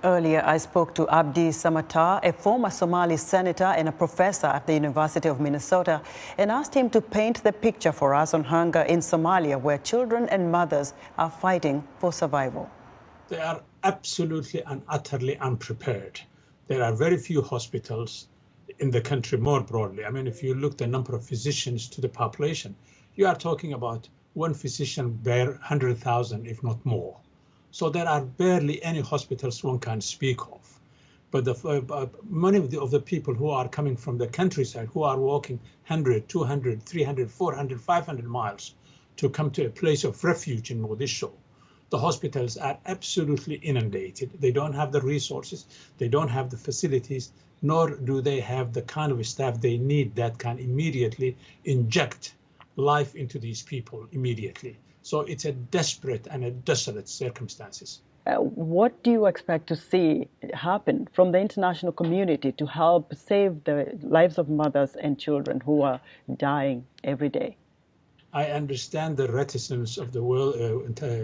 Earlier, I spoke to Abdi Samatar, a former Somali senator and a professor at the University of Minnesota, and asked him to paint the picture for us on hunger in Somalia, where children and mothers are fighting for survival. They are absolutely and utterly unprepared. There are very few hospitals in the country more broadly. I mean, if you look the number of physicians to the population, you are talking about one physician per 100,000, if not more. So there are barely any hospitals one can speak of. But many of the people who are coming from the countryside, who are walking 100, 200, 300, 400, 500 miles to come to a place of refuge in Mogadishu, the hospitals are absolutely inundated. They don't have the resources, they don't have the facilities, nor do they have the kind of staff they need that can immediately inject life into these people immediately. So it's a desperate and a desolate circumstances. What do you expect to see happen from the international community to help save the lives of mothers and children who are dying every day? I understand the reticence of the world,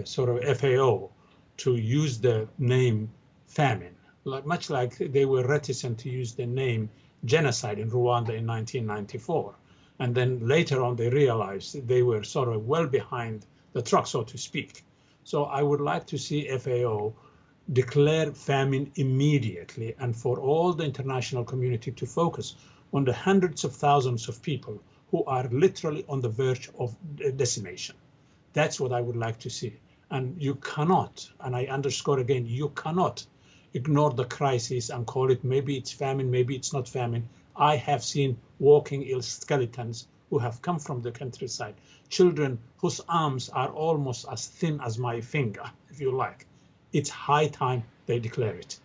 sort of FAO, to use the name famine, much like they were reticent to use the name genocide in Rwanda in 1994. And then later on, they realized that they were sort of well behind the truck, so to speak. So I would like to see FAO declare famine immediately, and for all the international community to focus on the hundreds of thousands of people who are literally on the verge of decimation. That's what I would like to see. And you cannot, and I underscore again, you cannot ignore the crisis and call it maybe it's famine, maybe it's not famine. I have seen walking ill skeletons who have come from the countryside, children whose arms are almost as thin as my finger, if you like. It's high time they declare it.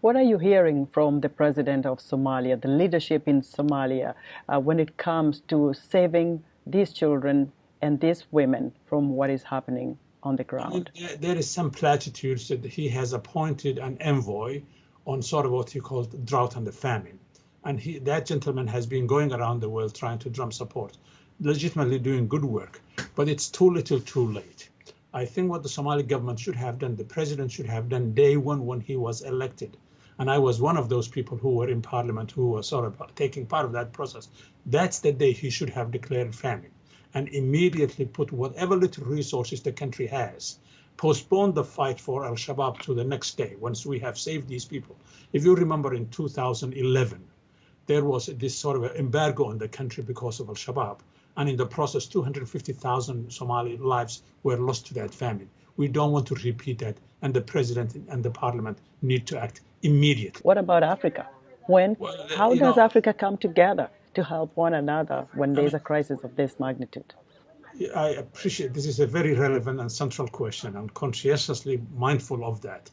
What are you hearing from the president of Somalia, the leadership in Somalia, when it comes to saving these children and these women from what is happening on the ground? There is some platitudes that he has appointed an envoy on sort of what he calls drought and the famine. And that gentleman has been going around the world trying to drum support, legitimately doing good work, but it's too little too late. I think what the Somali government should have done, the president should have done day one when he was elected, and I was one of those people who were in parliament who were sort of taking part of that process. That's the day he should have declared famine and immediately put whatever little resources the country has, postpone the fight for Al-Shabaab to the next day once we have saved these people. If you remember in 2011, there was this sort of embargo on the country because of Al-Shabaab. And in the process, 250,000 Somali lives were lost to that famine. We don't want to repeat that. And the president and the parliament need to act immediately. What about Africa? How does Africa come together to help one another when there's a crisis of this magnitude? I appreciate this is a very relevant and central question. I'm conscientiously mindful of that.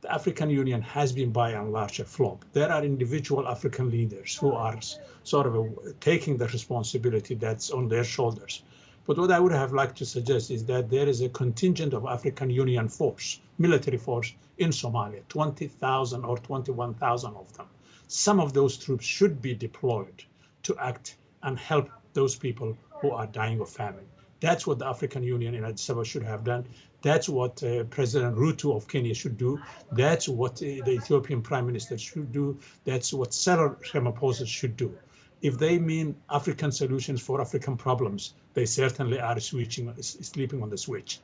The African Union has been by and large a flop. There are individual African leaders who are sort of taking the responsibility that's on their shoulders. But what I would have liked to suggest is that there is a contingent of African Union force, military force in Somalia, 20,000 or 21,000 of them. Some of those troops should be deployed to act and help those people who are dying of famine. That's what the African Union in Addis Ababa should have done. That's what President Ruto of Kenya should do. That's what the Ethiopian Prime Minister should do. That's what Cyril Ramaphosa should do. If they mean African solutions for African problems, they certainly are sleeping on the switch.